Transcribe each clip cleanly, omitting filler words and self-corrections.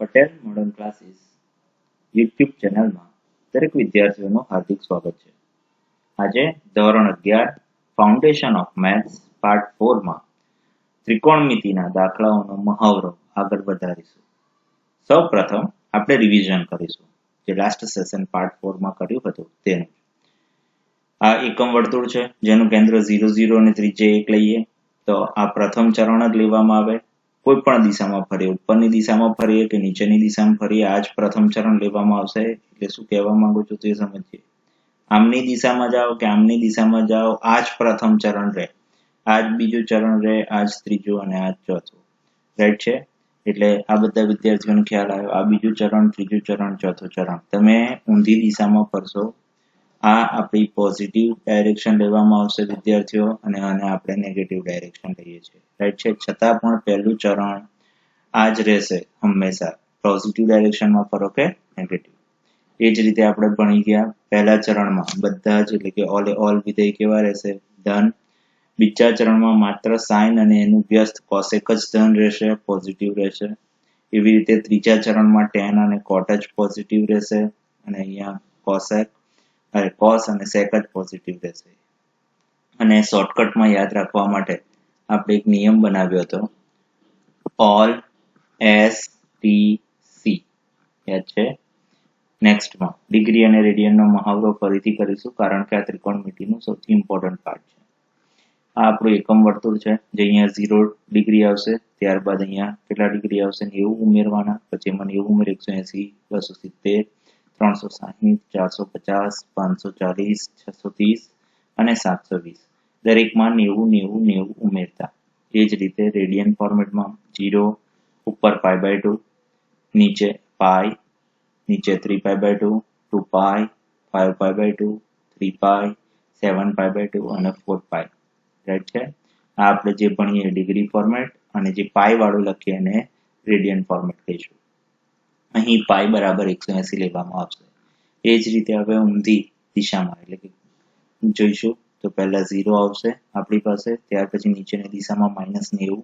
Patel modern classes YouTube ચેનલમાં દરેક વિદ્યાર્થીઓનું હાર્દિક સ્વાગત છે. આજે ધોરણ 11 ફાઉન્ડેશન ઓફ મેથ્સ પાર્ટ 4માં ત્રિકોણમિતિના દાખલાઓનો મહાવરો આગળ વધારીશું. સૌ પ્રથમ આપણે રિવિઝન કરીશું જે લાસ્ટ સેશન પાર્ટ 4માં કર્યું હતું તેનું. આ એકમ વર્તુળ છે જેનું કેન્દ્ર 0 0 અને ત્રિજ્યા 1 લઈએ તો આ પ્રથમ ચરણ જ લેવામાં આવે. કોઈ પણ દિશામાં ફરીએ, ઉપરની દિશામાં ફરીએ કે નીચેની દિશામાં ફરીએ, આ જ પ્રથમ ચરણ લેવામાં આવશે. એટલે શું કહેવા માંગુ છું તે સમજીએ. આમની દિશામાં જાઓ કે આમની દિશામાં જાઓ, આ જ પ્રથમ ચરણ રહે, આ જ બીજું ચરણ રહે, આ જ ત્રીજું અને આ જ ચોથું. રાઈટ છે? એટલે આ બધા વિદ્યાર્થીઓને ખ્યાલ આવ્યો. આ બીજું ચરણ, ત્રીજું ચરણ, ચોથું ચરણ. તમે ઊંધી દિશામાં ફરશો, આ આપણી પોઝિટિવ ડાયરેક્શન લેવામાં આવશે વિદ્યાર્થીઓ, અને આને આપણે નેગેટિવ ડાયરેક્શન લઈએ છીએ. રાઈટ છે? છતાં પણ પહેલું ચરણ આ જ રહેશે હંમેશા, પોઝિટિવ ડાયરેક્શનમાં ફરો કે નેગેટિવ. એ જ રીતે આપણે ભણી ગયા પહેલા ચરણમાં બધા જ, એટલે કે ઓલ વિધેય કેવા રહેશે? ધન. બીજા ચરણમાં માત્ર સાઇન અને એનું વ્યસ્ત કોસેક જ ધન રહેશે, પોઝિટિવ રહેશે. એવી રીતે ત્રીજા ચરણમાં ટેન અને કોટ જ પોઝિટિવ રહેશે, અને અહીંયા કોસ અને સેક જ પોઝિટિવ રહેશે. અને શોર્ટકટમાં યાદ રાખવા માટે આપણે એક નિયમ બનાવ્યો હતો, ઓલ એસ ટી સી. યાદ છે? નેક્સ્ટમાં ડિગ્રી અને રેડિયનનો મહાવરો ફરીથી કરીશું, કારણ કે આ ત્રિકોણમિતિનું સૌથી ઇમ્પોર્ટન્ટ પાર્ટ છે. આ આપણું એકમ વર્તુળ છે જે અહીંયા 0 ડિગ્રી આવશે, ત્યારબાદ અહીંયા કેટલા ડિગ્રી આવશે? 90 ઉમેરવાના, પછી એમાં 90 ઉમેર 180, 270, 360, 450, 540, 630 અને 720. દરેકમાં 90 90 90 ઉમેરતા. એ જ રીતે રેડિયન ફોર્મેટમાં 0 ઉપર π/2, નીચે પાઈ, નીચે 3π/2, 2π, 5π/2, 3π, 7π/2 અને 4π. રાઈટ છે? આ આપણે જે ભણીએ ડિગ્રી ફોર્મેટ, અને જે પાઈ વાળું લખીએ એને રેડિયન ફોર્મેટ કહીશું. અહીં પાઈ બરાબર 180 લેવામાં આવશે. એ જ રીતે હવે ઊંધી દિશામાં એટલે કે જોઈશું તો પહેલા 0 આવશે આપણી પાસે, ત્યાર પછી નીચેની દિશામાં -90,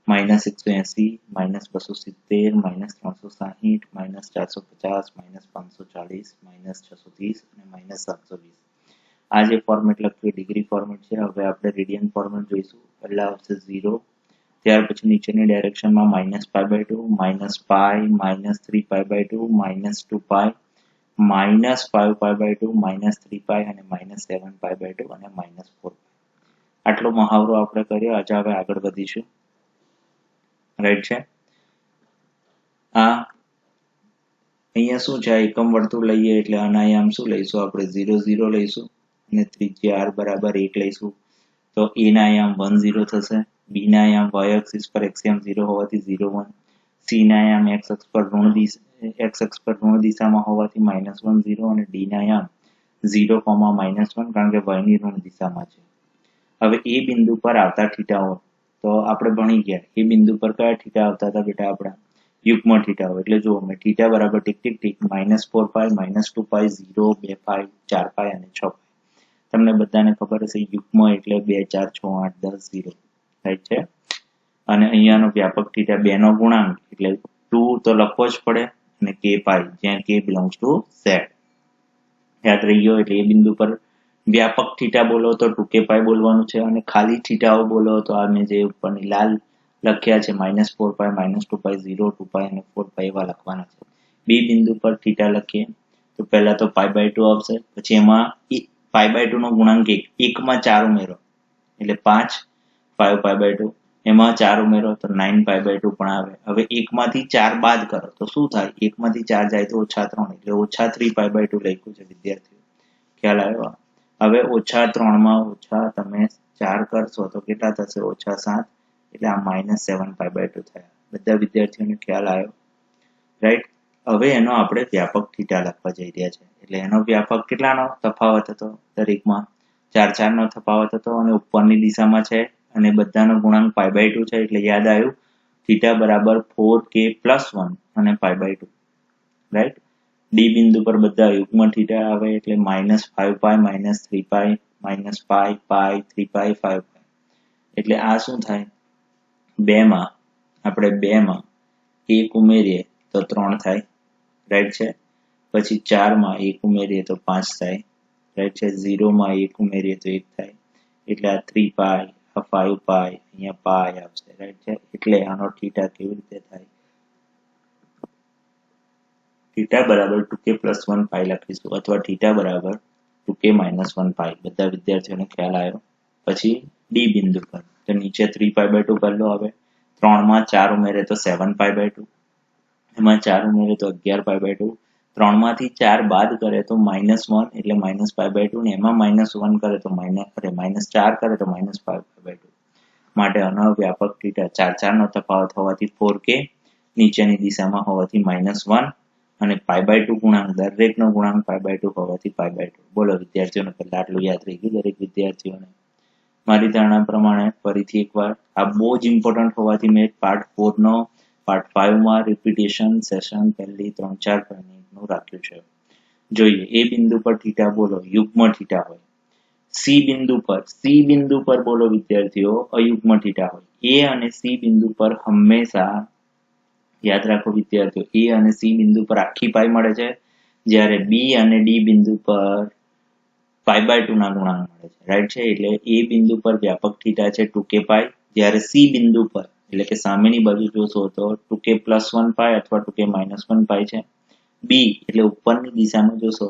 -180, -270, -360, -450, -540, -630 અને -720. આ જે ફોર્મેટ લખ્યું ડિગ્રી ફોર્મેટ છે. હવે આપણે રેડિયન ફોર્મેટ જોઈશું. પહેલા આવશે 0, ત્યાર પછી નીચેની ડાયરેક્શનમાં -π/2, -3π/2, -2π, -5π/2, -3π અને -7π/2 અને -4π. આટલો મહાવરો આપણે કર્યો. આજે હવે આગળ વધીશું. રાઈટ છે? આ અહીંયા શું છે? એકમ વર્તુળ લઈએ એટલે અનાયામ શું લઈશું આપણે? 0 0 લઈશું, અને ત્રિજ્યા r બરાબર 1 લઈશું. તો a ના આયામ 1 0 થશે, b ના આયામ y એક્સિસ પર એક્સિયમ 0 હોવાથી 0 1, c ના આયામ x અક્ષ પર ઋણ દિશામાં હોવાથી -1 0, અને d ના આયામ 0, -1 કારણ કે y ની ઋણ દિશામાં છે. હવે એ બિંદુ પર આવતા થીટાઓ તો આપણે ભણી ગયા. એ બિંદુ પર કયા થીટા આવતા હતા બેટા? આપણા યુગ્મ થીટાઓ. એટલે જુઓ, મેં થીટા બરાબર ટીક ટીક ટીક -4π, -2π, 0, 2π, 4π અને 6π. તમને બધાને ખબર હશે યુગ્મ એટલે 2 4 6 8 10 0. રાઈટ છે? અને અહીંયાનો વ્યાપક થીટા 2 નો ગુણાંક એટલે 2 તો લખવો જ પડે, અને k પાઈ, જ્યાં k બિલોંગ્સ ટુ z. યાદ રહી ગયો? એટલે એ બિંદુ પર વ્યાપક થીટા બોલો તો 2k પાઈ બોલવાનું છે, અને ખાલી થીટાઓ બોલો તો આ મેં જે ઉપરની લાલ લખ્યા છે -4π, -2π, 0, 2π અને 4π એવા લખવાના છે. બે બિંદુ પર થીટા લખીએ તો પહેલા તો π/2 આવશે, પછી એમાં π/2 નો ગુણાંક 1 માં 4 ઉમેરો એટલે 5, 5π/2, એમાં 4 ઉમેરો તો 9π/2 પણ આવે. હવે 1 માંથી 4 બાદ કરો તો શું થાય? 1 માંથી 4 જાય તો -3, એટલે -3π/2 લખ્યું છે વિદ્યાર્થીઓ. ખ્યાલ આવ્યો? હવે -3 માં ઓછા તમે 4 કરશો તો કેટલા થશે? -7, એટલે આ -7π/2 થયા. બધા વિદ્યાર્થીઓને ખ્યાલ આવ્યો? રાઈટ? હવે એનો આપણે વ્યાપક થીટા લખવા જઈ રહ્યા છે. એટલે એનો વ્યાપક કેટલાનો તફાવત હતો? દરેકમાં 4 4 નો તફાવત હતો, અને ઉપરની દિશામાં છે, અને બધાનો ગુણાંક π/2 છે. એટલે યાદ આવ્યું, થીટા બરાબર 4k + 1 અને π/2. રાઈટ? ડી બિંદુ પર બધા યુગ્મ થીટા આવે એટલે -5π, -3π, -π, π, 3π, 5π. એટલે આ શું થાય? 2 માં આપણે 1 ઉમેરીએ તો તો 3 થાય, રાઈટ છે. પછી 4 માં 1 ઉમેરીએ તો 5 થાય, રાઈટ છે. 0 માં 1 ઉમેરીએ તો 1 થાય, એટલે આ 3 પાઈ, આ 5 પાઈ, અહીંયા પાઈ આવશે, રાઈટ છે. એટલે આનો થીટા કેવી રીતે થાય? થીટા બરાબર 2k + 1 પાઈ લખીશું, અથવા થીટા બરાબર 2k - 1 પાઈ. બધા વિદ્યાર્થીઓને ખ્યાલ આવ્યો. પછી ડી બિંદુ પર તો નીચે 3π/2 કરી લો. હવે 3 માં 4 ઉમેરે તો 7π/2, એમાં 4 ઉમેરે તો 11π/2, 3 માંથી 4 બાદ કરે તો -1 એટલે -π/2, ને એમાં -1 કરે તો -4 કરે તો -π/2. માટે આનો વ્યાપક થીટા 4 નો તફાવત હોવાથી 4k, નીચેની દિશામાં હોવાથી -1, અને π/2 ગુણાંક, દરેકનો ગુણાંક π/2 હોવાથી π/2. બોલો વિદ્યાર્થીઓને પહેલા આટલું યાદ રહી ગયું દરેક વિદ્યાર્થીઓને? મારી ધારણા પ્રમાણે ફરીથી એકવાર આ બહુ જ ઇમ્પોર્ટન્ટ હોવાથી મેં પાર્ટ 5 માં રિપીટેશન સેશન પહેલી 3-4 મિનિટનું રાખ્યું છે. જોઈએ એ બિંદુ પર થીટા બોલો યુગ્મ થીટા હોય. સી બિંદુ પર બોલો વિદ્યાર્થીઓ અયુગ્મ થીટા હોય. એ અને સી બિંદુ પર હંમેશા યાદ રાખો વિદ્યાર્થીઓ, એ અને સી બિંદુ પર આખી પાઈ મળે છે, જ્યારે બી અને ડી બિંદુ પર π/2 ના ગુણાંક મળે છે, રાઈટ છે. એટલે એ બિંદુ પર વ્યાપક થીટા છે 2k પાઈ, જ્યારે સી બિંદુ પર એટલે કે સામેની બાજુ જોશો તો 2k + 1 પાઈ અથવા 2k - 1 પાઈ છે. બી એટલે ઉપરની દિશામાં જોશો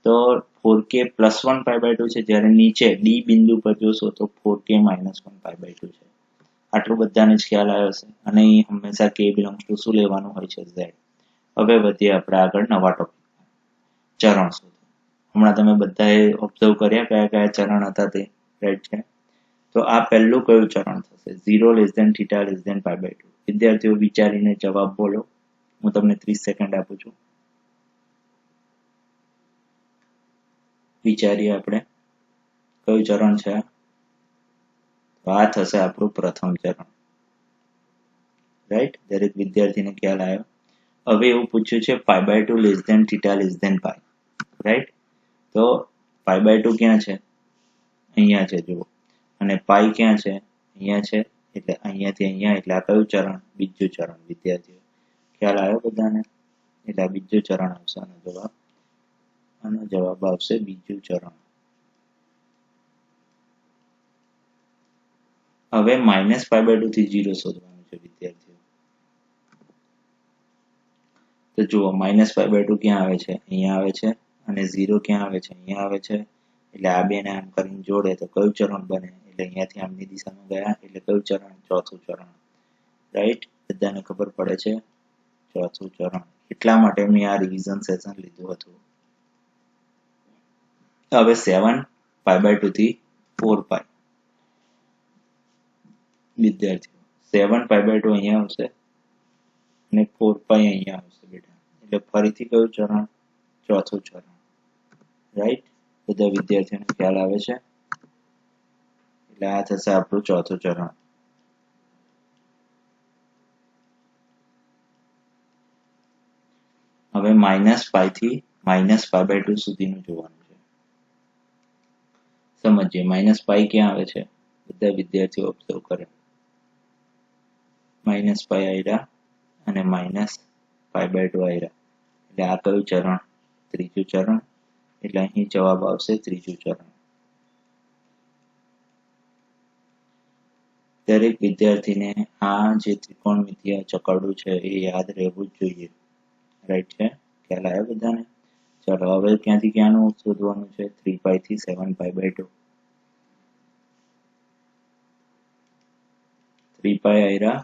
તો 4k + 1 π/2 છે, જ્યારે નીચે ડી બિંદુ પર જોશો તો 4k - 1 π/2 છે. આટલું બધાને જ ખ્યાલ આવ્યો છે. અને હંમેશા k બિલોંગ્સ ટુ શું લેવાનું હોય છે? Z. હવે વધીએ આપણે આગળ નવા ટોપિક, ચરણ શોધો. હમણાં તમે બધાએ ઓબ્ઝર્વ કર્યા કયા કયા ચરણ હતા તે, રાઈટ છે. તો આ પહેલું કયું ચરણ થશે? 0 θ π/2. વિદ્યાર્થીઓ વિચારીને જવાબ બોલો. હું તમને 30 સેકન્ડ આપું છું. વિચારીએ આપણે કયું ચરણ છે. આ થશે આપણું પ્રથમ ચરણ, રાઈટ. દરેક વિદ્યાર્થીને ખ્યાલ આવ્યો. હવે એવું પૂછ્યું છે π/2 θ π, રાઈટ. તો π/2 ક્યાં છે? અહીંયા છે જુઓ. અને પાઈ ક્યાં છે? અહીંયા છે. એટલે અહીંયાથી અહીંયા, એટલે આ કયું ચરણ? બીજું ચરણ. વિદ્યાર્થીઓ ખ્યાલ આવ્યો બધાને? એટલે આ બીજું ચરણ આવશે. આનો જવાબ આવશે બીજું ચરણ. હવે -π/2 થી 0 શોધવાનું છે વિદ્યાર્થીઓ. તો જુઓ -π/2 ક્યાં આવે છે? અહીંયા આવે છે. અને 0 ક્યાં આવે છે? અહીંયા આવે છે. એટલે આ બેને આમ કરીને જોડે તો કયું ચરણ બને? એટલે અહીંયાથી આમની દિશામાં ગયા એટલે કયું ચરણ? ચોથું ચરણ, રાઈટ. બધાને ખબર પડે છે? ચોથું ચરણ. એટલા માટે મેં આ રિવિઝન સેશન લીધું હતું. હવે 7π/2 થી 4 પાઈ. વિદ્યાર્થીઓ 7π/2 અહીંયા આવશે અને 4 પાઈ અહીંયા આવશે બેટા. એટલે ફરીથી કયું ચરણ? ચોથું ચરણ, રાઈટ. બધા વિદ્યાર્થીઓને ખ્યાલ આવે છે? એટલે આ થશે આપણું ચોથું ચરણ. હવે -π થી -π/2 સુધીનું જોવાનું છે. સમજીએ. -π ક્યાં આવે છે? બધા વિદ્યાર્થીઓ ઓબ્ઝર્વ કરે. -π આવ્યા અને -π/2 આવ્યા. એટલે આ કયું ચરણ? ત્રીજું ચરણ. એટલે અહીં જવાબ આવશે ત્રીજું ચરણ. દરેક વિદ્યાર્થીને આ જે ત્રિકોણમિતિય ચકરડું છે એ યાદ રહેવું જ જોઈએ, રાઈટ છે. ખ્યાલ આવ્યો બધાને? ચલો હવે ક્યાંથી ક્યાંનું શોધવાનું છે? 3π થી 7π/2. 3π આવ્યા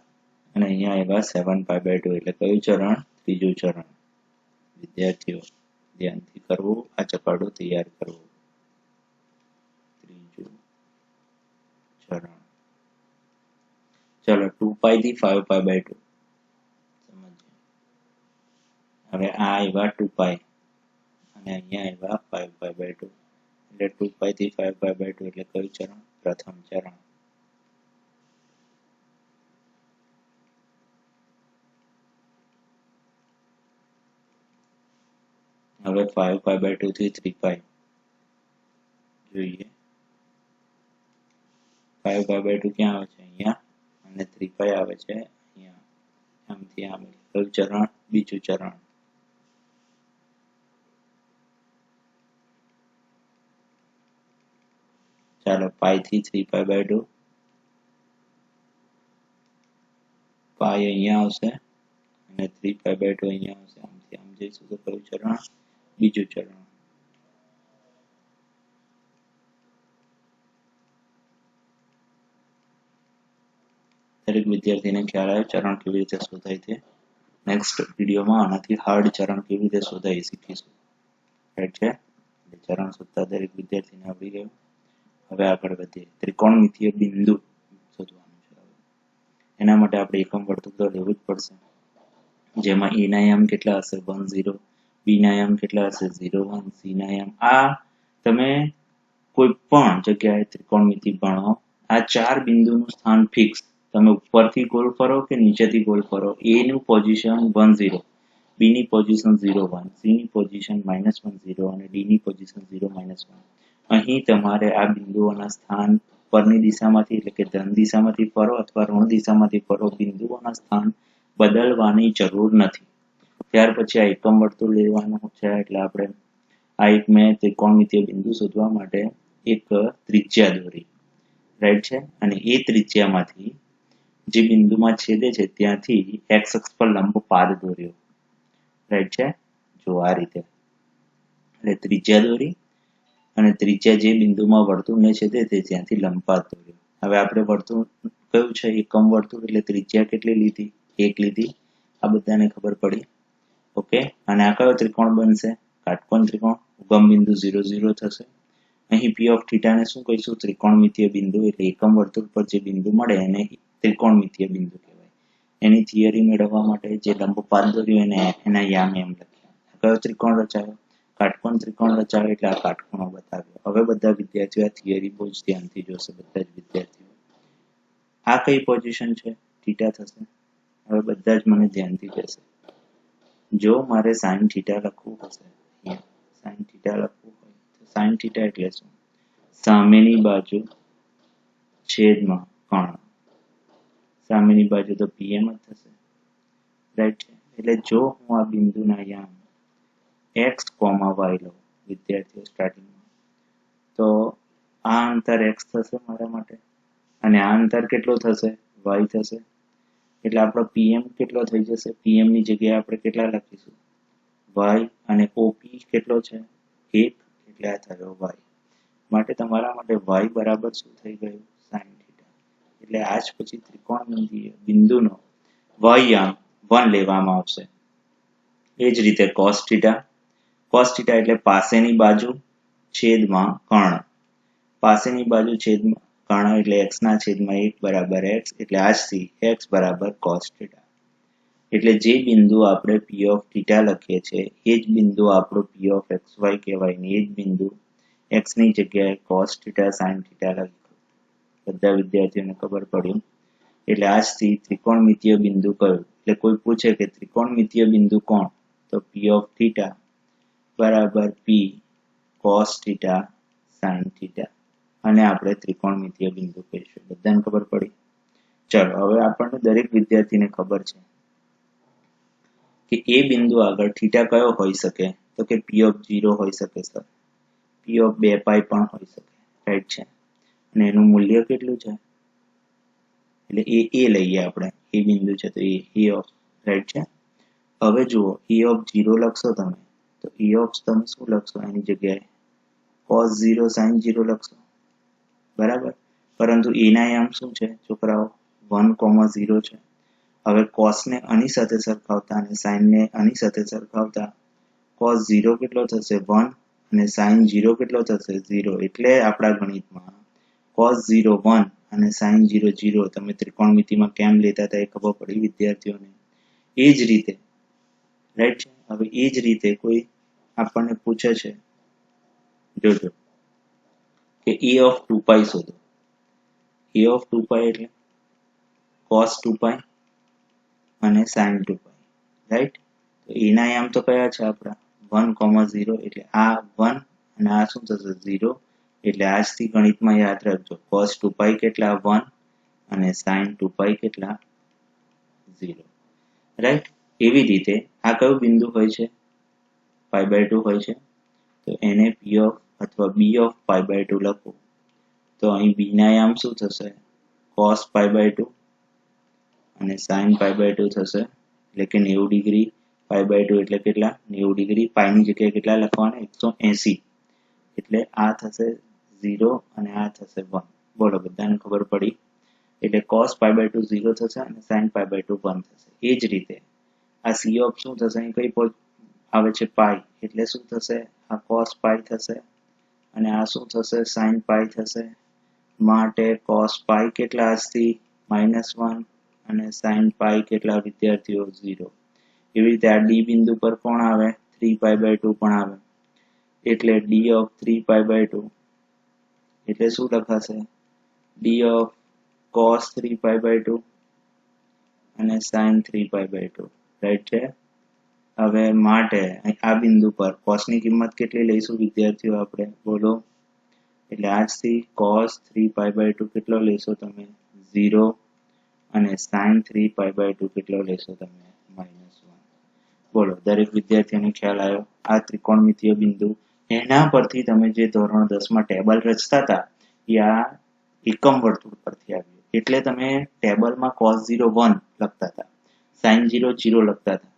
અને અહીંયા આવ્યા 7π/2. એટલે કયું ચરણ? ત્રીજું ચરણ. વિદ્યાર્થીઓ ધ્યાનથી કરવું, આ ચકરડું તૈયાર કરવું. ત્રીજું ચરણ. ચલો 2π થી 5π/2 સમજીએ. હવે આ આવ્યા 2π અને અહીંયા આવ્યા 5π/2. એટલે 2π થી 5π/2 એટલે કયું ચરણ? પ્રથમ ચરણ. હવે 5π/2 થી 3π જોઈએ. 5π/2 ક્યાં આવે છે? અહીંયા. અને 3π આવે છે અહીંયા. આમથી આમ. કયું ચરણ? બીજું ચરણ. ચાલો પાઈ થી 3π/2, પાઈ અહીંયા આવશે અને 3π/2 અહીંયા આવશે. આમથી આમ જઈશું તો કયું ચરણ? બીજું ચરણ. દરેક વિદ્યાર્થીને ખ્યાલ આવે ચરણ કેવી રીતે શોધાય છે. નેક્સ્ટ વિડીયોમાં આનાથી હાર્ડ ચરણ કેવી રીતે શોધાય શીખીશું. રાઈટ છે? ચરણ શોધતા દરેક વિદ્યાર્થીને આવડી ગયું. હવે આગળ વધીએ. ત્રિકોણમિતીય બિંદુ શોધવાનું છે. એના માટે આપણે એકમ વર્તુળ તો લેવું જ પડશે, જેમાં a ના યામ કેટલા હશે? 1 0, b ના યામ કેટલા હશે? 0 1, c ના યામ. આ તમે કોઈ પણ જગ્યાએ ત્રિકોણમિતિ ભણો, આ ચાર બિંદુનું સ્થાન ફિક્સ. તમે ઉપરથી ગોળ ફરો કે નીચેથી ગોળ ફરો, a નું પોઝિશન 1 0, b ની પોઝિશન 0 1, c ની પોઝિશન -1 0 અને d ની પોઝિશન 0 -1. અહીં તમારે આ બિંદુઓના સ્થાન ઉપરની દિશામાંથી એટલે કે ધન દિશામાંથી ફરો અથવા ઋણ દિશામાંથી ફરો, બિંદુઓના સ્થાન બદલવાની જરૂર નથી. ત્યાર પછી આ એકમ વર્તુળ લેવાનું છે. એટલે આપણે આ એક મેં ત્રિકોણમિતીય બિંદુ શોધવા માટે એક ત્રિજ્યા દોરી. રાઈટ છે? અને એ ત્રિજ્યામાંથી જે બિંદુમાં છેદે છે ત્યાંથી x અક્ષ પર લંબ પાદ દોર્યો. રાઈટ છે? જો આ રીતે. એટલે ત્રિજ્યા દોરી અને ત્રિજ્યા જે બિંદુમાં વર્તુળને છેદે છે ત્યાંથી લંબપાદ દોર્યો. હવે આપણે વર્તુળ કયું છે? એકમ વર્તુળ. એટલે ત્રિજ્યા કેટલી લીધી? 1 લીધી. આ બધાને ખબર પડી. ઓકે. અને આ કયો ત્રિકોણ બનશે? કાટકોણ ત્રિકોણ. ઉગમ બિંદુ 0 0 થશે. અહીં p ઓફ θ ને શું કહીશું? ત્રિકોણમિતીય બિંદુ. એટલે એકમ વર્તુળ પર જે બિંદુ મળે એને ત્રિકોણમિતીય બિંદુ કહેવાય. એની થિયરી મેળવવા માટે જે લંબપાદ દોર્યો એને એના યામ એમ લખ્યા. કયો ત્રિકોણ રચાયો? કાટકોણ ત્રિકોણ રચાયો. એટલે આ કાટકોણો બતાવ્યો. હવે બધા વિદ્યાર્થીઓ આ થિયરી બહુ જ ધ્યાનથી જોશે. બધા જ વિદ્યાર્થીઓ. આ કઈ પોઝિશન છે? થીટા થશે. હવે બધા જ મને ધ્યાનથી કહેશે. જો મારે sin θ લખવું હશે, sin θ લખવું હોય તો sin θ એટલે શું? સામેની બાજુ છેદમાં કર્ણ. સામેની બાજુ તો pm જ થશે. રાઈટ છે? એટલે જો હું આ બિંદુના યામ x, y લઉં વિદ્યાર્થીઓ સ્ટાર્ટિંગમાં, તો આ અંતર x થશે મારા માટે અને આ અંતર કેટલું થશે? y થશે. એટલે આપણો pm કેટલો થઈ જશે? pm ની જગ્યાએ આપણે કેટલા લખીશું? y અને op કેટલો છે? 1. એટલે આ થયો y. માટે તમારા માટે y બરાબર શું થઈ ગયું? sin θ. એટલે આજ પછી ત્રિકોણમિતીય બિંદુનો y યામ 1 લેવામાં આવશે. એ જ રીતે cos θ. cos θ એટલે પાસેની બાજુ છેદમાં કર્ણ. પાસેની બાજુ છેદમાં કર્ણ એટલે x ના છેદમાં 1 બરાબર x. એટલે આજથી x બરાબર cos θ. એટલે જે બિંદુ આપણે p ઓફ θ લખીએ છીએ એ જ બિંદુ આપણો p ઓફ xy કહેવાય ને એ જ બિંદુ x ની જગ્યાએ cos θ sin θ લખ્યું. બધા વિદ્યાર્થીઓને ખબર પડી. એટલે આજથી ત્રિકોણમિતીય બિંદુ કયું? એટલે કોઈ પૂછે કે ત્રિકોણમિતીય બિંદુ કોણ? તો p ઓફ θ બરાબર p cos θ sin θ. અને આપણે ત્રિકોણમિતીય બિંદુ કહીશું. બધાને ખબર પડી? ચલો હવે આપણને દરેક વિદ્યાર્થીને ખબર છે કે એ બિંદુ આગળ θ કયો હોઈ શકે? તો કે p ઓફ 0 હોઈ શકે સર. p ઓફ 2π પણ હોઈ શકે. રાઈટ છે? અને એનું મૂલ્ય કેટલું છે? એટલે એ લઈએ આપણે. એ બિંદુ છે તો એ ઓફ. રાઈટ છે? હવે જુઓ e ઓફ 0 લખશો તમે તો e ઓફ તમે શું લખશો? એની જગ્યાએ cos 0 sin 0 લખશો. બરાબર? પરંતુ એ ના યામ શું છે છોકરાઓ? 1, 0 છે. હવે cos ને આની સાથે સરખાવતા અને sin ને આની સાથે સરખાવતા cos 0 કેટલો થશે? 1 અને sin 0 કેટલો થશે? 0. એટલે આપણા ગણિતમાં cos 0 1 અને sin 0 0 તમે ત્રિકોણમિતિમાં કેમ લેતા હતા એ ખબર પડી વિદ્યાર્થીઓને? એ જ રીતે રાઈટ છે? હવે એ જ રીતે કોઈ આપણને પૂછે છે, જોજો, કે e ઓફ 2π શોધો. e ઓફ 2π એટલે cos 2π અને sin 2π. રાઈટ? તો એના યામ તો કયા છે આપણા? 1, 0. એટલે આ 1 અને આ શું થશે? 0. એટલે આજથી ગણિતમાં યાદ રાખજો cos 2π કેટલા? 1 અને sin 2π કેટલા? 0. રાઈટ? એવી રીતે આ કયું બિંદુ હોય છે? π/2 હોય છે, તો એને p ઓફ અથવા b ઓફ π/2 લખો તો અહીં b ના યામ શું થશે? cos π/2 અને sin π/2 થશે, એટલે કે 90 ડિગ્રી. π/2 એટલે કેટલા? 90 ડિગ્રી. પાઈ ની જગ્યાએ કેટલા લખવાના? 180. એટલે આ થશે 0 અને આ થશે 1. બોલો, બધાને ખબર પડી? એટલે cos π/2 0 થશે અને sin π/2 1 થશે. એ જ રીતે આ c ઓફ શું થશે? અહીં કઈ આવે છે? પાઈ. એટલે શું થશે? આ cos પાઈ થશે અને આ શું થશે? sin પાઈ થશે. માટે cos પાઈ કેટલા આજથી? -1 અને sin પાઈ કેટલા વિદ્યાર્થીઓ? 0. એવી રીતે આ d બિંદુ પર કોણ આવે? 3π/2 પણ આવે. એટલે d ઓફ 3π/2 એટલે શું લખાશે? d ઓફ cos 3π/2 અને sin 3π/2. રાઈટ છે? હવે માટે આ બિંદુ પર cos ની કિંમત કેટલી લઈશું વિદ્યાર્થીઓ આપણે? બોલો. એટલે આજથી cos 3π/2 કેટલો લેશો તમે? 0 અને sin 3π/2 કેટલો લેશો તમે? -1. બોલો, દરેક વિદ્યાર્થીઓને ખ્યાલ આવ્યો? આ ત્રિકોણમિતીય બિંદુ, એના પરથી તમે જે ધોરણ 10 માં ટેબલ રચતા હતા એ આ એકમ વર્તુળ પરથી આવ્યું. એટલે તમે ટેબલમાં cos 0 1 લખતા હતા, sin 0 0 લખતા હતા,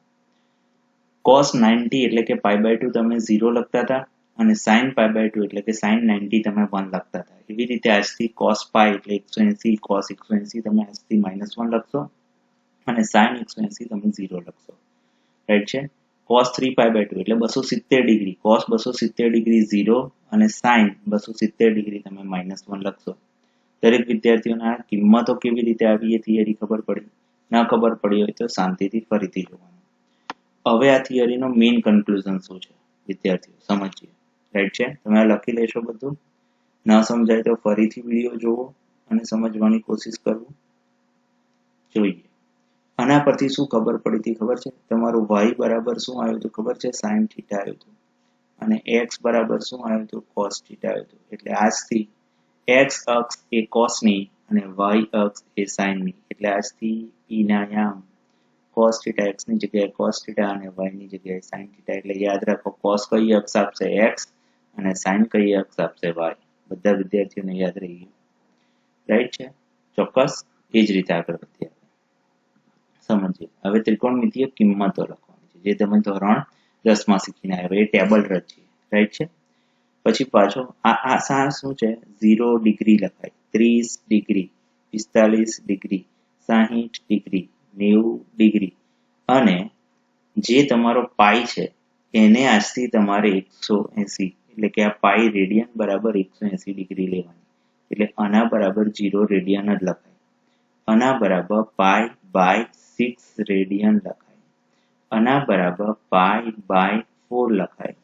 cos 90 એટલે કે π/2 તમે 0 લખતા હતા અને sin π/2 એટલે કે sin 90 તમે 1 લખતા હતા. એવી રીતે આજથી cos π એટલે 180, cos 180 તમે આજથી -1 લખશો અને sin 180 તમે 0 લખશો. રાઈટ છે? cos 3π/2 એટલે 270 ડિગ્રી, cos 270 ડિગ્રી 0 અને sin 270 ડિગ્રી તમે -1 લખશો. દરેક વિદ્યાર્થીઓને આ કિંમતો કેવી રીતે આવી એ થિયરી ખબર પડી? ના ખબર પડી હોય તો શાંતિથી ફરીથી જોવાનું. હવે આ થિયરીનો મેઇન કન્ક્લુઝન શું છે વિદ્યાર્થીઓ? સમજીએ. રાઈટ છે? તમે આ લખી લેશો બધું. ના સમજાય તો ફરીથી વિડીયો જોવો અને સમજવાની કોશિશ કરવું. જોઈએ આના પરથી શું ખબર પડી હતી ખબર છે? તમારું y બરાબર શું આવ્યું હતું ખબર છે? sin θ આવ્યું હતું અને x બરાબર શું આવ્યું હતું? cos θ આવ્યું હતું. એટલે આજથી x અક્ષ એ cos ની અને y અક્ષ એ sin ની. એટલે આજથી p ના યામ cos θ x ની જગ્યાએ cos θ અને y ની જગ્યાએ sin θ. એટલે યાદ રાખો, cos કઈ અક્ષ આપશે? x અને sin કઈ અક્ષ આપશે? y. બધા વિદ્યાર્થીઓને યાદ રહી ગયું. રાઈટ છે? ચોક્કસ. એ જ રીતે આગળ વધીએ. સમજીએ. હવે ત્રિકોણમિતીય કિંમતો લખવાની છે જે તમે ધોરણ 10 માં શીખીને આવ્યા. એ ટેબલ રચીએ. રાઈટ છે? પછી પાછો આ શું છે? 0 ડિગ્રી લખાય, 30 ડિગ્રી, 45 ડિગ્રી, 60 ડિગ્રી, 90 ડિગ્રી અને જે તમારો પાઈ છે એને આજથી તમારે 180 એટલે કે આ પાઈ રેડિયન બરાબર 180 ડિગ્રી લેવાની. એટલે આના બરાબર 0 રેડિયન જ લખાય. આના બરાબર પાઈ બાય 6 રેડિયન લખાય. આના બરાબર પાઈ બાય 4 લખાય.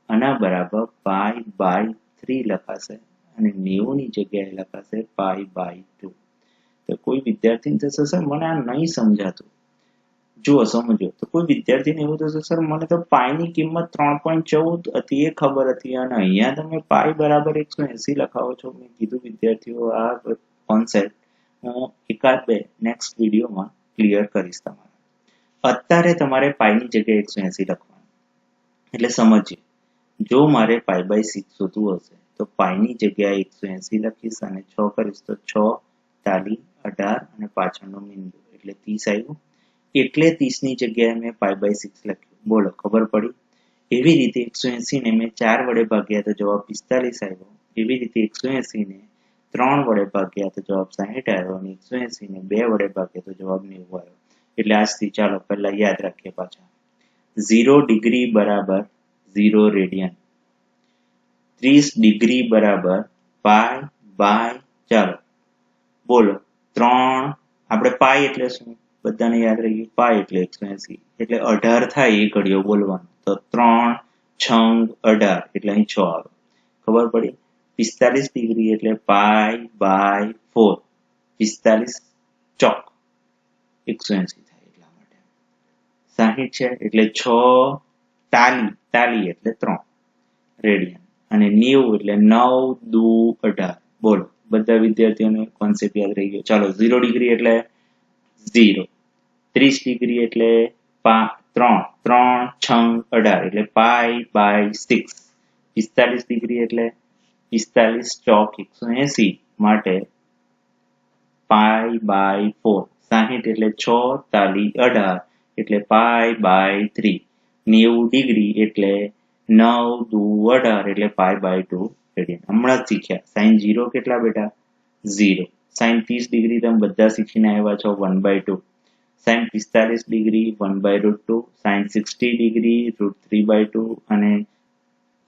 આના બરાબર પાઈ બાય 3 લખાશે અને 90 ની જગ્યાએ લખાશે પાઈ બાય 2. તો કોઈ વિદ્યાર્થીને થશે સર મને આ નહીં સમજાતું. જુઓ સમજો. તો કોઈ વિદ્યાર્થીને એવું થશે સર મને તો પાઈની કિંમત 3.14 હતી એ ખબર હતી અને અહીંયા તમે પાઈ બરાબર 180 લખાવો છો. મેં કીધું વિદ્યાર્થીઓ આ કોન્સેપ્ટ હું એકાદ બે નેક્સ્ટ વિડીયોમાં ક્લિયર કરીશ તમારે. અત્યારે તમારે પાઈની જગ્યાએ 180 લખવાનું. એટલે સમજીએ. જો મારે π/6 શોધવું હશે તો પાઈની જગ્યાએ 180 લખીશ અને 6 કરીશ તો 6, 40, 18 અને પાછળનો બિંદુ એટલે 30 આવ્યું. એટલે 30 ની જગ્યાએ મેં π/6 લખ્યું. બોલો, ખબર પડી? એવી રીતે 180 ને મેં 4 વડે ભાગ્યા તો જવાબ 45 આવ્યો. એવી રીતે 180 ને 3 વડે ભાગ્યા તો જવાબ 60 આવ્યો અને 180 ને 2 વડે ભાગ્યા તો જવાબ 90 આવ્યો. એટલે આજથી ચાલો પહેલા યાદ રાખીએ પાછા. 0 ડિગ્રી બરાબર 0 રેડિયન, 30 ડિગ્રી બરાબર પાઈ બાય, ચાલો બોલો 3, આપણે પાઈ એટલે શું બધાને યાદ રહી ગયું? પાઈ એટલે 180 એટલે 18 થાય એ ઘડીઓ બોલવાનું. તો 3 છંગ 18 એટલે અહીં 6 આવે. ખબર પડી? 45 ડિગ્રી એટલે પાઈ બાય 4, 45 ચોક 180 થાય એટલા માટે. 60 છે એટલે 6 તાલી એટલે 3 રેડિયન અને 90 એટલે 9 દુ 18. બોલો, બધા વિદ્યાર્થીઓને કોન્સેપ્ટ યાદ રહી ગયો? ચાલો 0 ડિગ્રી એટલે 0, 30 ડિગ્રી એટલે ત્રણ ત્રણ છંગ 18 એટલે π/6. 45 ડિગ્રી એટલે 45 ચોક 180 માટે π/4. 60 એટલે 6 તાલી 18 એટલે π/3. 90 ડિગ્રી એટલે 9 દુ 18 એટલે π/2 રેડિયન. હમણાં જ શીખ્યા. sin 0 કેટલા બેટા? 0. sin 30 ડિગ્રી તમે બધા શીખીને આવ્યા છો 1/2. sin 45 degree 1/√2. sin 60 ડિગ્રી √3/2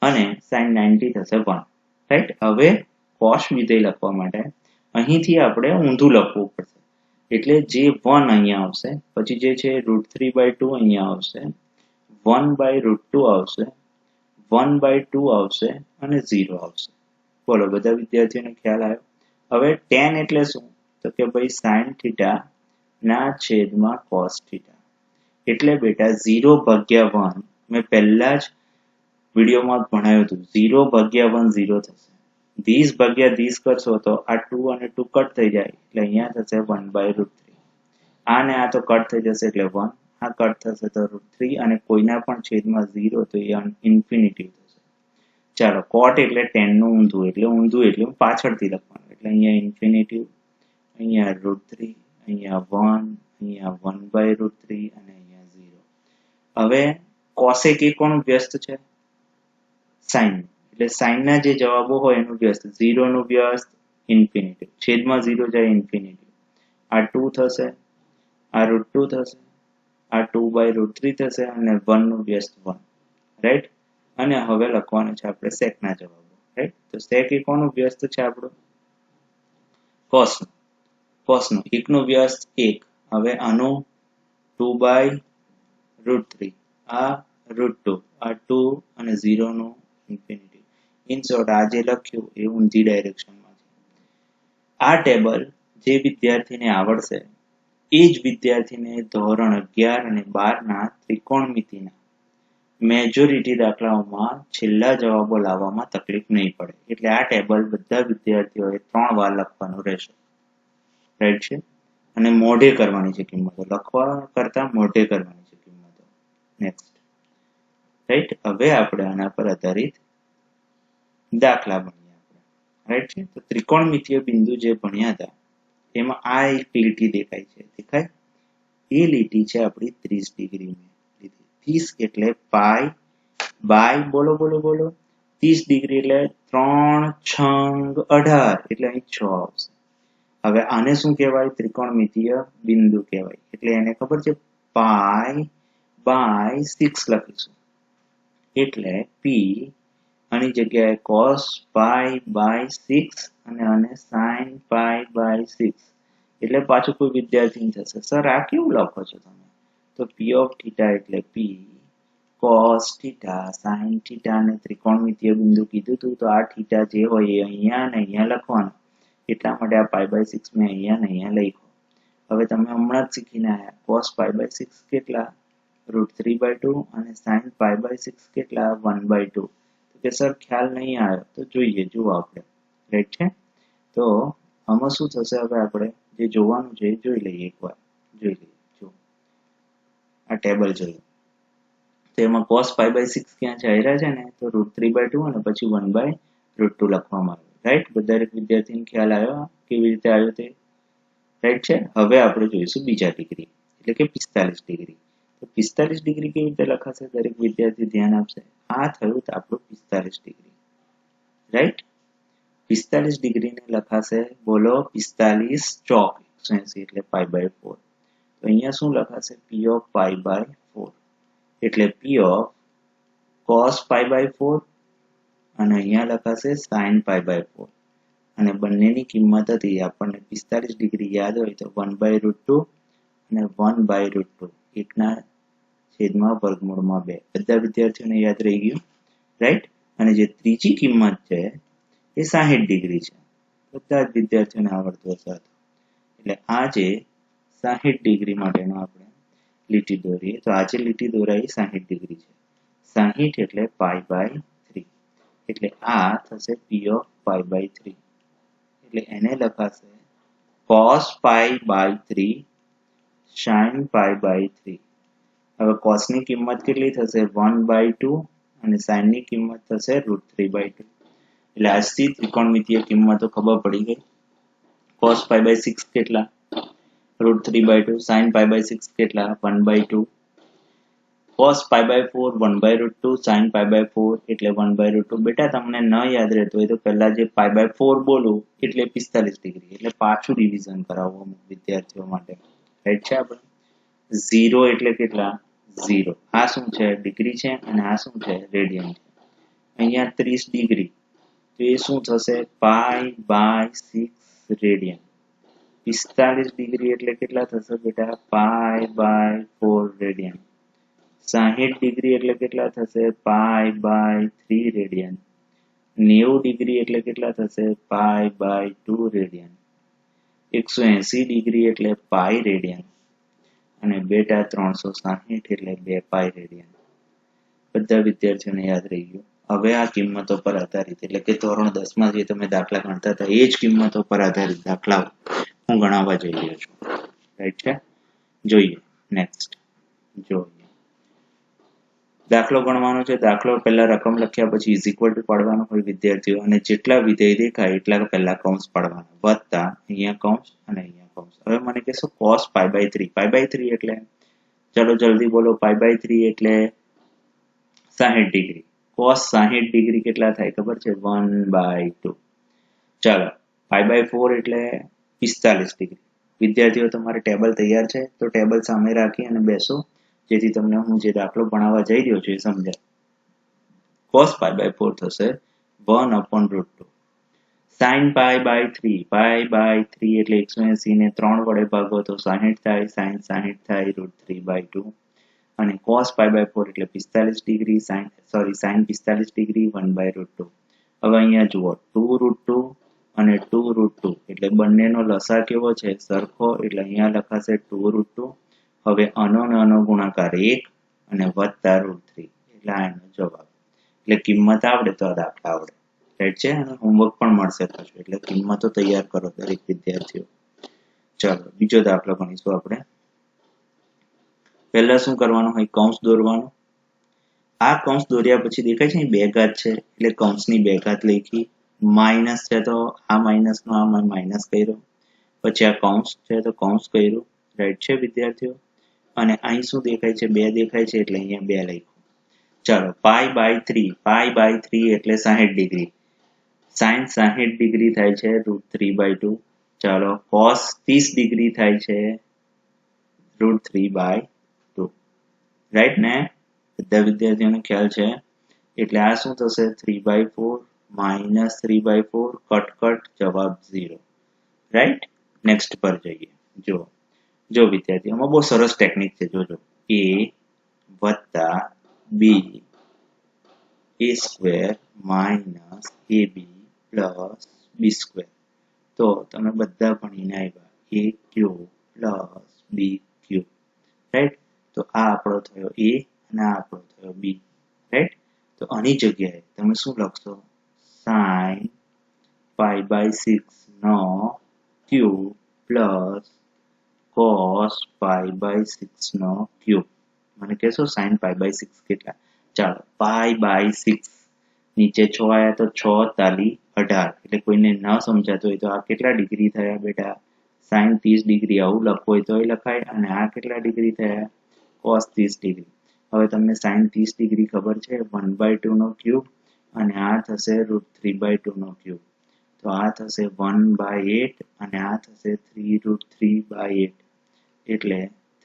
અને sin 90 થશે 1. રાઈટ. હવે cos વિધેય લખવા માટે અહીંથી આપણે ઊંધું લખવું પડશે. એટલે જે 1 અહીંયા આવશે, પછી જે છે √3/2 અહીંયા આવશે, 1/√2 આવશે, 1/2 આવશે અને 0 આવશે. બોલો, બધા વિદ્યાર્થીઓને ખ્યાલ આવ્યો? હવે tan એટલે શું? તો કે ભાઈ sin θ ના છેદમાં cos θ. એટલે બેટા 0/1 મેં પહેલા જ વિડીયોમાં ભણાવ્યું હતું. 0/1 0 થશે. 30/30 કરશો તો આ 2 અને 2 કટ થઈ જાય એટલે અહીંયા થશે 1/√3. આ ને આ તો કટ થઈ જશે એટલે 1. આ કટ થશે તો √3 અને કોઈના પણ છેદમાં 0 તો એ ઇન્ફિનિટી થશે. ચાલો, cot એટલે tan નું ઊંધું એટલે પાછળથી લખવાનું. એટલે અહીંયા ઇન્ફિનિટી, અહીંયા √3, અહીંયા 1, અહીંયા 1/√3 અને અહીંયા 0. હવે cosec એ કોનું વ્યસ્ત છે? sin. એટલે sin ના જે જવાબો હોય એનું વ્યસ્ત. 0 નું વ્યસ્ત ઇન્ફિનિટી, છેદમાં 0 જાય ઇન્ફિનિટી. આ 2 થશે, આ √2 થશે, આ 2/√3 થશે અને 1 નું વ્યસ્ત 1. રાઈટ. અને હવે લખવાનું છે આપણે sec ના જવાબો. રાઈટ. તો sec એ કોનું વ્યસ્ત છે આપણું? cos નું. cos નું 1 નું વ્યસ્ત 1. હવે આનું 2/√3, આ √2, આ 2 અને 0 નું ઇન્ફિનિટી. ઇન શોર્ટ આ જે લખ્યું એ ઊંધી ડાયરેક્શનમાં છે. આ ટેબલ જે વિદ્યાર્થીને આવડશે એ જ વિદ્યાર્થીને ધોરણ 11 અને 12 ના ત્રિકોણમિતિના મેજોરિટી દાખલાઓમાં છેલ્લા જવાબો લાવવામાં તકલીફ નહીં પડે. એટલે આ ટેબલ બધા વિદ્યાર્થીઓએ 3 વાર લખવાનું રહેશે. રાઈટ છે. અને મોઢે કરવાની છે કિંમતો. લખવા કરતા મોઢે કરવાની છે કિંમતો. નેક્સ્ટ. રાઈટ. હવે આપણે આના પર આધારિત દાખલા ભણીએ આપણે. રાઈટ છે. તો ત્રિકોણમિતિય બિંદુ જે ભણ્યા હતા એમાં આ એક લીટી દેખાય છે. દેખાય? એ લીટી છે આપણી 30 ડિગ્રીની લીટી. 30 એટલે બોલો 30 ડિગ્રી એટલે 3 6 18 એટલે અહીં 6 આવશે. હવે આને શું કહેવાય? ત્રિકોણમિતિય બિંદુ કહેવાય. એટલે એને ખબર છે π/6 લખીશું. એટલે p આની જગ્યાએ cos π/6 અને આને sin π/6. એટલે પાછું કોઈ વિદ્યાર્થી થશે, સર આ કેવું લખો છો તમે? તો p of θ એટલે p cos θ sin θ ને ત્રિકોણમિતિય બિંદુ કીધું હતું. તો આ θ જે હોય એ અહીંયા ને અહીંયા લખવાનું. એટલા માટે આ π/6 મેં અહીંયા ને અહીંયા લખ્યો. હવે તમે હમણાં જ શીખીને આવ્યા. cos π/6 કેટલા? √3/2 અને sin π/6 કેટલા? 1/2. તો કે સર ખ્યાલ નહીં આવ્યો તો જોઈએ, જુઓ આપણે. રાઈટ છે. તો આમાં શું થશે? હવે આપણે જે જોવાનું છે એ જોઈ લઈએ એકવાર. જોઈ લઈએ. જો આ ટેબલ જોયું તો એમાં cos π/6 ક્યાં છે? આવ્યા છે ને, તો √3/2 અને પછી 1/√2 લખવામાં આવ્યું. રાઈટ. દરેક વિદ્યાર્થીને ખ્યાલ આવ્યો કેવી રીતે આવ્યો તે? રાઈટ છે. હવે આપણે જોઈશું બીજા ડિગ્રી એટલે કે 45 ડિગ્રી. તો 45 ડિગ્રી કેવી રીતે લખાશે? દરેક વિદ્યાર્થી ધ્યાન આપશે. આ થયું તો આપણું 45 ડિગ્રી. રાઈટ. 45 ડિગ્રીને લખાશે, બોલો 45 ચોક 180 એટલે π/4. તો અહીંયા શું લખાશે? p of π/4 એટલે p of cos π/4 અને અહીંયા લખાશે sin π/4. અને બંનેની કિંમત હતી આપણને 45 ડિગ્રી યાદ હોય તો 1/√2 અને 1/√2. 1 છેદમાં વર્ગમૂળમાં 2. બધા વિદ્યાર્થીઓને યાદ રહી ગયું. રાઈટ. અને જે ત્રીજી કિંમત છે એ 60 ડિગ્રી છે. બધા જ વિદ્યાર્થીઓને આવડતું હશે. એટલે આ જે 60 ડિગ્રી માટેનો આપણે લીટી દોરીએ તો આ જે લીટી દોરાઈ 60 ડિગ્રી છે. 60 એટલે π/3. એટલે આ થશે p of π/3. એટલે એને લખાશે cos π/3 sin π/3. હવે cos ની કિંમત કેટલી થશે 1/2 અને sin ની કિંમત થશે √3/2. એટલે આજથી ત્રિકોણમિતિય કિંમતો ખબર પડી ગઈ. cos pi/6 કેટલા √3/2, sin pi/6 કેટલા 1/2, cos pi/4 1/√2, sin pi/4 એટલે 1/√2. બેટા તમને ન યાદ રહેતું હોય તો પહેલા જે pi/4 બોલું એટલે 45 ડિગ્રી, એટલે પાછું રિવિઝન કરાવો અમુક વિદ્યાર્થીઓ માટે. રાઈટ છે આપણે 0 એટલે કેટલા 0. આ શું છે ડિગ્રી છે અને આ શું છે રેડિયન છે. અહીંયા 30 ડિગ્રી તો એ શું થશે pi/6 રેડિયન. 45 ડિગ્રી એટલે કેટલા થશે બેટા pi/4 રેડિયન. 60 ડિગ્રી એટલે કેટલા થશે pi/3 રેડિયન. 90 ડિગ્રી એટલે કેટલા થશે pi/2 રેડિયન. 180 ડિગ્રી એટલે પાઈ રેડિયન અને બેટા 360 એટલે 2 પાઈ રેડિયન. બધા વિદ્યાર્થીઓને યાદ રહી ગયું. હવે આ કિંમતો પર આધારિત એટલે કે ધોરણ 10 માં જે તમે દાખલા ગણતા હતા એ જ કિંમતો પર આધારિત દાખલાઓ હું ગણાવવા જઈ રહ્યો છું. રાઈટ છે જોઈએ નેક્સ્ટ જોઈએ. દાખલો ગણવાનો છે. દાખલો પહેલા રકમ લખ્યા પછી ઇઝ ઇક્વલ ટુ પાડવાનો હોય વિદ્યાર્થીઓ અને જેટલા વિધેય દેખાય એટલા પહેલા કૌંસ પાડવાના વત્તા અહીંયા કૌંસ અને અહીંયા કૌંસ. હવે મને કહેશો cos pi/3 pi/3 એટલે ચલો જલ્દી બોલો pi/3 એટલે 60 ડિગ્રી. cos 60 ડિગ્રી કેટલા થાય ખબર છે 1/2. ચાલો pi/4 એટલે 45 ડિગ્રી. વિદ્યાર્થીઓ તમારે ટેબલ તૈયાર છે તો ટેબલ સામે રાખી અને બેસો જેથી તમને હું જે દાખલો ભણાવવા જઈ રહ્યો છું એ સમજાય. cos pi/4 થશે 1/√2. sin pi/3 pi/3 એટલે 180 ને 3 વડે ભાગો તો 60 થાય. sin 60 થાય √3/2 અને cos pi/4 એટલે 45 ડિગ્રી sin 45 ડિગ્રી 1/√2. હવે અહીંયા જુઓ 2√2 અને 2√2 એટલે બંનેનો લસા કેવો છે સરખો એટલે અહીંયા લખાશે 2√2. હવે આનો અને આનો ગુણાકાર 1 અને વત્તા √3 એટલે આ એનો જવાબ. એટલે કિંમત આવડે તો આ દાખલા આવડે. રાઈટ છે અને હોમવર્ક પણ મળશે પાછું એટલે કિંમતો તૈયાર કરો દરેક વિદ્યાર્થીઓ. ચાલો બીજો દાખલો ગણીશું આપણે. પહેલા શું કરવાનું હોય કૌંસ દોરવાનું. આ કૌંસ દોર્યા પછી દેખાય છે બે ઘાત છે એટલે કૌંસની બે ઘાત લખી. માઇનસ છે તો આ માઇનસ નો આ માઇનસ કર્યો. પછી આ કૌંસ છે તો કૌંસ કર્યું. રાઈટ છે વિદ્યાર્થીઓ. અને અહીં શું દેખાય છે બે દેખાય છે એટલે અહીંયા બે લખ્યું. ચાલો pi/3 એટલે 60 ડિગ્રી. sin 60 ડિગ્રી થાય છે √3/2. ચાલો cos 30 ડિગ્રી થાય છે √3/2. રાઈટ ને બધા વિદ્યાર્થીઓને ખ્યાલ છે. એટલે આ શું થશે 3/4 માઇનસ 3/4 કટ જવાબ 0. રાઈટ નેક્સ્ટ પર જઈએ. જો વિદ્યાર્થી આમાં બહુ સરસ ટેકનિક છે જોજો. a વત્તા b a² minus ab plus b². તો તમે બધા ભણીને આવ્યા aq પ્લસ bq. રાઈટ તો આ આપણો થયો a અને આ આપણો થયો b. રાઈટ તો આની જગ્યાએ તમે શું લખશો sin pi/6 નો ક્યુબ પ્લસ cos pi/6 નો ક્યુબ. મને કહેશો sin pi/6 કેટલા. ચાલો pi/6 નીચે 6 આયા તો 6 તાલી 18 એટલે કોઈને ન સમજાતું હોય તો આ કેટલા ડિગ્રી થયા બેટા sin 30 ડિગ્રી. આવું લખવું હોય તો એ લખાય. અને આ કેટલા ડિગ્રી થયા cos 30 ડિગ્રી. હવે તમને sin 30 ડિગ્રી ખબર છે 1/2 નો ક્યુબ અને આ થશે √3/2 નો ક્યુબ. તો આ થશે 1/8 અને આ થશે 3√3/8 એટલે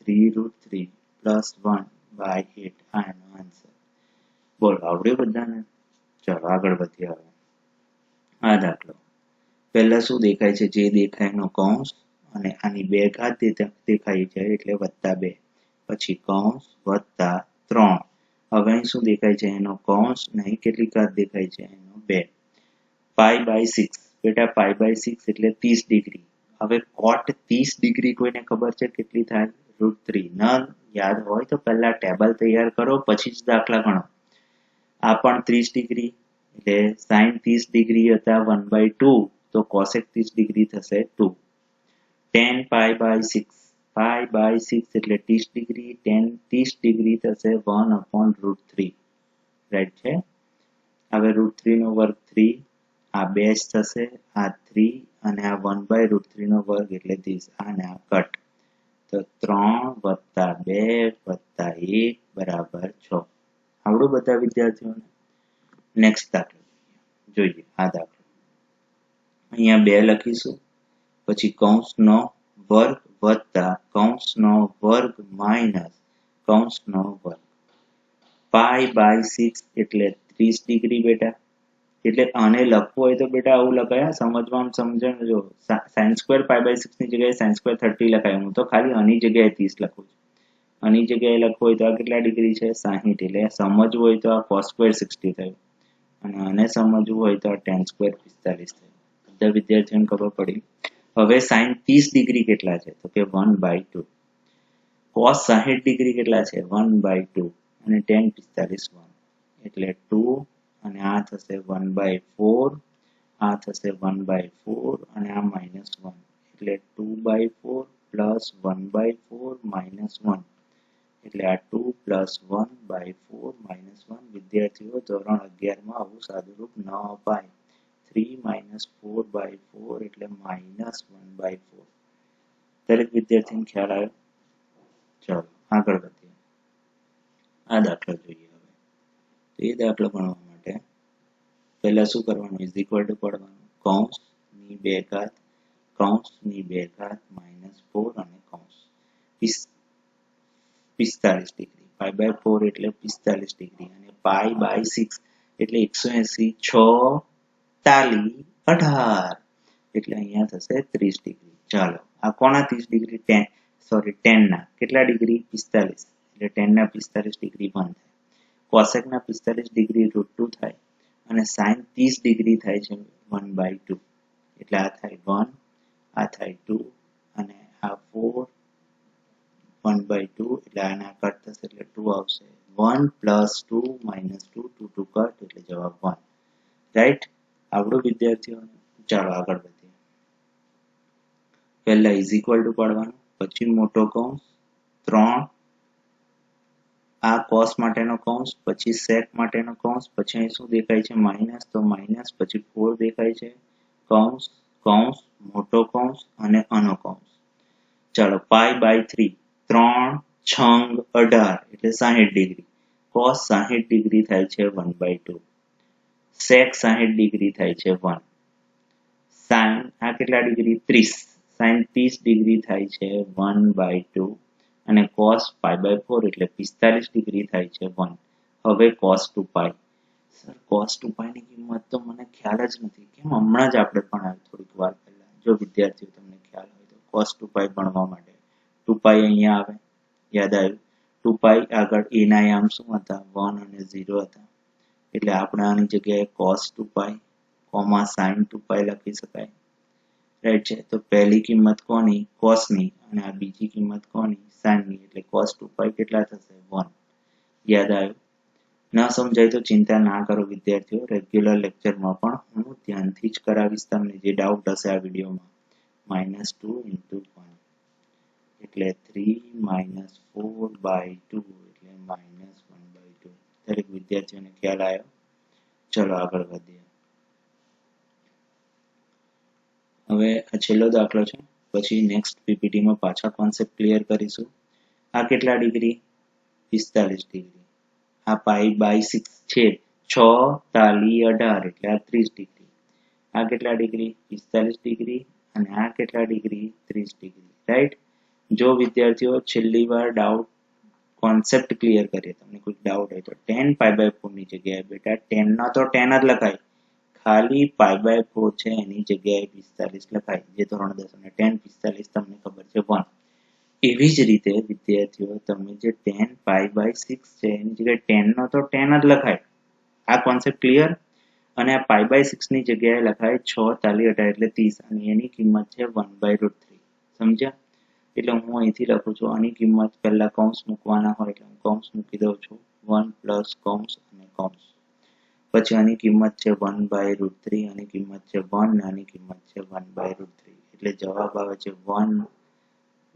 3√3 પ્લસ 1/8 આ એનો આન્સર. બોલો આવડ્યું બધાને. ચાલો આગળ વધીએ. હવે આ દાખલો પહેલા શું દેખાય છે જે દેખાય એનો કૌંસ અને આની બે ઘાત દેખાય છે એટલે +2 પછી કૌંસ વત્તા 3. હવે અહીં શું દેખાય છે એનો કૌંસ અને અહીં કેટલી ઘાત દેખાય છે એનો 2. pi/6 બેટા pi/6 એટલે 30 ડિગ્રી. હવે cot 30 ડિગ્રી કોઈને ખબર છે કેટલી થાય √3. ન યાદ હોય તો પહેલા ટેબલ તૈયાર કરો પછી જ દાખલા ગણો. આ પણ 30 ડિગ્રી એટલે sin 30 ડિગ્રી હતા 1/2 તો cosec 30 ડિગ્રી થશે 2. tan pi/6 પાઈ બાય 6 એટલે 30 ડિગ્રી, 30 ડિગ્રી થશે 1/√3, રાઈટ છે. હવે √3 નો વર્ગ 3, આ બેઝ થશે, આ 3 અને આ 1/√3 નો વર્ગ એટલે 30, આને આ કટ, તો 3 + 2 + 1 બરાબર 6. આવડું બધા વિદ્યાર્થીઓને. નેક્સ્ટ દાખલો જોઈએ. આ દાખલો અહીંયા 2 લખીશું, પછી કૌંસનો વર્ગ વત્તા કૌંસનો વર્ગ માઇનસ કૌંસનો વર્ગ. પાઈ બાય 6 એટલે 30 ડિગ્રી બેટા. એટલે આને લખવું હોય તો બેટા આવું લખાય, સમજવામાં સમજણ જો. sin² π/6 ની જગ્યાએ sin² 30 લખાય. હું તો ખાલી આની જગ્યાએ 30 લખું છું. આની જગ્યાએ લખવું હોય તો આ કેટલા ડિગ્રી છે? 60. એટલે સમજવું હોય તો આ cos² 60 થયું, અને આને સમજવું હોય તો આ tan² 45 થયું. બધા વિદ્યાર્થીઓને ખબર પડી. હવે sin 30 ડિગ્રી કેટલા છે? તો કે 1/2. cos 60 ડિગ્રી કેટલા છે? 1/2. અને tan 45 1, એટલે 2, અને આ થશે 1/4, આ થશે 1/4, અને આ -1, એટલે 2/4 પ્લસ 1/4 -1, એટલે આ 2 પ્લસ 1/4 -1. વિદ્યાર્થીઓ ધોરણ 11 માં આવું સાદુરૂપ ન અપાય. 3 - 4/4 એટલે -1/4. દરેક વિદ્યાર્થીને ખ્યાલ આવ્યો? ચાલો આગળ વધીએ. આ દાખલો જોઈએ. હવે તો એ દાખલો ગણવા માટે પહેલા શું કરવાનું? ઇઝ ઇક્વલ ટુ પાડવાનું. કૌંસની 2 ઘાત, કૌંસની 2 ઘાત -4 અને કૌંસ 45 ડિગ્રી. π/4 એટલે 45 ડિગ્રી, અને π/6 એટલે 180, 6 તાલી 18, એટલે અહીંયા થશે 30 ડિગ્રી. ચાલો આ કોના 30 ડિગ્રી? tan ના કેટલા ડિગ્રી? 45, એટલે tan ના 45 ડિગ્રી 1 થાય. cosec ના 45 ડિગ્રી √2 થાય, અને sin 30 ડિગ્રી થાય છે 1/2, એટલે આ થાય 1, આ થાય 2, અને આ 4, 1/2, એટલે આના કટ થશે એટલે 2 આવશે. 1 + 2 - 2, 2 કટ, એટલે જવાબ 1. રાઈટ? આવડું વિદ્યાર્થીઓને. ચાલો આગળ વધીએ. પહેલા ઇઝ ઇક્વલ ટુ પાડવાનું, પછી મોટો કૌંસ 3, આ cos માટેનો કૌંસ, પછી sec માટેનો કૌંસ, પછી અહીં શું દેખાય છે? માઇનસ, તો માઇનસ, પછી 4 દેખાય છે, કૌંસ, કૌંસ, મોટો કૌંસ અને આનો કૌંસ. ચાલો π/3, 3 છંગ 18 એટલે 60 ડિગ્રી. cos 60 ડિગ્રી થાય છે 1/2. sec 60 ડિગ્રી થાય છે 1. sin આ કેટલા ડિગ્રી? 30. sin 30 ડિગ્રી થાય છે 1/2, અને cos π/4 એટલે 45 ડિગ્રી થાય છે 1. હવે cos 2π. સર cos 2π ની કિંમત તો મને ખ્યાલ જ નથી. કેમ હમણાં જ આપણે ભણાવ્યું થોડીક વાર પહેલા. જો વિદ્યાર્થીઓ તમને ખ્યાલ હોય તો cos 2π ભણવા માટે 2π અહીંયા આવે, યાદ આવ્યું? 2π આગળ a ના યામ શું હતા? 1 અને 0 હતા. એટલે આપણે આની જગ્યાએ cos 2π, sin 2π લખી શકાય. રાઈટ છે? તો પહેલી કિંમત કોની? cos ની, અને આ બીજી કિંમત કોની? sin ની. એટલે cos 2π કેટલા થશે? 1. યાદ આવ્યું? ન સમજાય તો ચિંતા ના કરો વિદ્યાર્થીઓ, રેગ્યુલર લેક્ચરમાં પણ હું ધ્યાનથી જ કરાવીશ તમને. જે ડાઉટ હશે આ વિડીયોમાં, -2 × 1, એટલે 3 - 4/2, એટલે -1/2. દરેક વિદ્યાર્થીઓને ખ્યાલ આવ્યો? ચલો આગળ વધીએ. હવે આ છેલ્લો દાખલો છે, પછી નેક્સ્ટ પીપીટીમાં પાછા કોન્સેપ્ટ ક્લિયર કરીશું. આ કેટલા ડિગ્રી? 45 ડિગ્રી. આ π/6 છે, 6 તાલી 18, એટલે આ 30 ડિગ્રી. આ કેટલા ડિગ્રી? 45 ડિગ્રી, અને આ કેટલા ડિગ્રી? 30 ડિગ્રી. રાઈટ? જો વિદ્યાર્થીઓ છેલ્લી વાર ડાઉટ કોન્સેપ્ટ ક્લિયર કરીએ. તમને કોઈ ડાઉટ હોય તો tan π/4 ની જગ્યાએ બેટા tan ના તો tan જ લખાય, ખાલી π/4 છે એની જગ્યાએ 45 લખાય. જે ધોરણ 10 અને tan 45 તમને ખબર છે 1. એવી જ રીતે વિદ્યાર્થીઓ તમે જે tan π/6 છે એની જગ્યાએ tan નો તો tan જ લખાય. આ કોન્સેપ્ટ ક્લિયર? અને આ π/6 ની જગ્યાએ લખાય 6 તાલી 18 એટલે 30, અને એની કિંમત છે 1/√3. સમજ્યા? એટલે હું અહીંથી લખું છું, આની કિંમત પહેલા કૌંસ મૂકવાના હોય એટલે હું કૌંસ મૂકી દઉં છું, 1 પ્લસ કૌંસ અને કૌંસ. પછી આની કિંમત છે 1/√3, આની કિંમત છે 1, અને આની કિંમત છે 1/√3. એટલે જવાબ આવે છે 1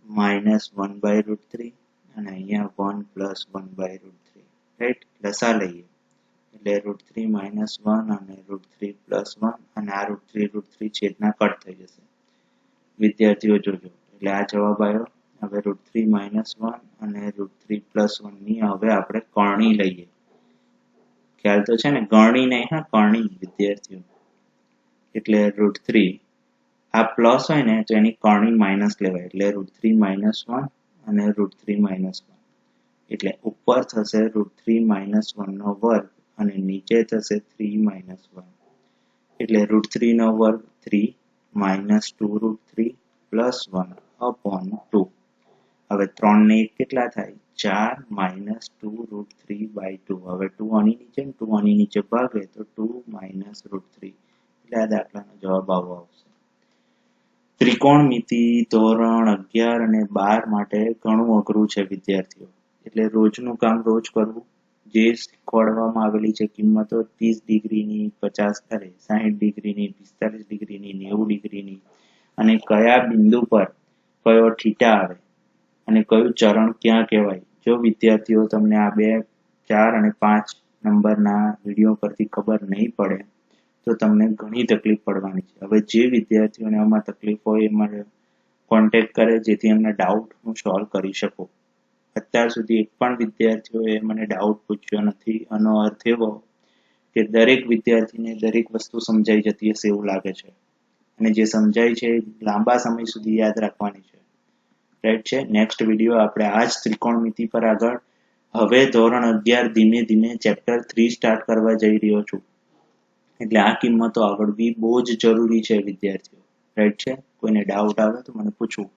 -1/√3 અને અહીંયા 1 + 1/√3, રાઈટ. લસા લઈએ એટલે √3 - 1 અને √3 + 1 અને આ √3 છેદના કટ થઈ જશે. વિદ્યાર્થીઓ જોજો, એટલે આ જવાબ આવ્યો. હવે √3 - 1 અને √3 + 1 ની હવે આપણે કરણી લઈએ. ખ્યાલ તો છે ને, ગણણી નહીં હા, કરણી વિદ્યાર્થીઓ. એટલે √3 આ પ્લસ હોય ને તો એની કરણી માઇનસ લેવાય, એટલે √3 - 1 અને √3 - 1, એટલે ઉપર થશે √3 - 1 નો વર્ગ અને નીચે થશે 3 - 1, એટલે √3 નો વર્ગ 3 -2√3 + 1/2. હવે 3 ને 1 કેટલા થાય? 4 - 2√3/2. હવે 2 આની નીચે ને 2 આની નીચે ભાગે તો 2 - √3, એટલે આ દાખલાનો જવાબ આવો આવશે. ત્રિકોણમિતિ ધોરણ 11 અને 12 માટે ઘણું અઘરું છે વિદ્યાર્થીઓ, એટલે રોજનું કામ રોજ કરવું. જે શીખવાડવામાં આવેલી છે કિંમતો 30 ડિગ્રીની, 60 ડિગ્રીની, 45 ડિગ્રીની, 90 ડિગ્રીની અને કયા બિંદુ પર કયો થીટા આવે અને કયું ચરણ ક્યાં કહેવાય. જો વિદ્યાર્થીઓ તમને આ 2, 4 અને 5 નંબરના વિડીયો પરથી ખબર નહીં પડે તો તમને ઘણી તકલીફ પડવાની છે. હવે જે વિદ્યાર્થીઓને આમાં તકલીફ હોય એ મને કોન્ટેક્ટ કરે, જેથી એમને ડાઉટ હું સોલ્વ કરી શકું. અત્યાર સુધી એક પણ વિદ્યાર્થીઓએ મને ડાઉટ પૂછ્યો નથી. આનો અર્થ એવો કે દરેક વિદ્યાર્થીને દરેક વસ્તુ સમજાઈ જતી હશે એવું લાગે છે, અને જે સમજાય છે લાંબા સમય સુધી યાદ રાખવાની છે, રાઈટ છે. નેક્સ્ટ વિડીયો આપણે આ જ ત્રિકોણમિતિ પર આગળ હવે ધોરણ 11 ધીમે ધીમે ચેપ્ટર 3 સ્ટાર્ટ કરવા જઈ રહ્યો છું, એટલે આ કિંમતો આવડવી બહુ જ જરૂરી છે વિદ્યાર્થીઓ, રાઈટ છે. કોઈને ડાઉટ આવે તો મને પૂછવું.